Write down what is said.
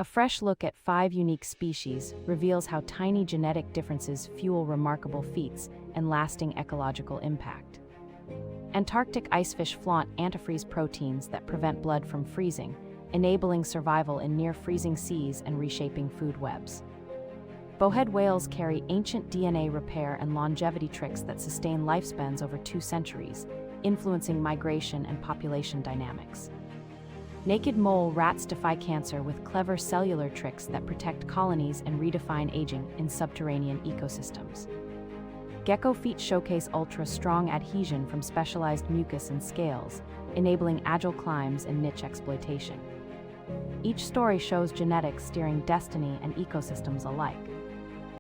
A fresh look at 5 unique species reveals how tiny genetic differences fuel remarkable feats and lasting ecological impact. Antarctic icefish flaunt antifreeze proteins that prevent blood from freezing, enabling survival in near-freezing seas and reshaping food webs. Bowhead whales carry ancient DNA repair and longevity tricks that sustain lifespans over 2 centuries, influencing migration and population dynamics. Naked mole rats defy cancer with clever cellular tricks that protect colonies and redefine aging in subterranean ecosystems. Gecko feet showcase ultra-strong adhesion from specialized mucus and scales, enabling agile climbs and niche exploitation. Each story shows genetics steering destiny and ecosystems alike.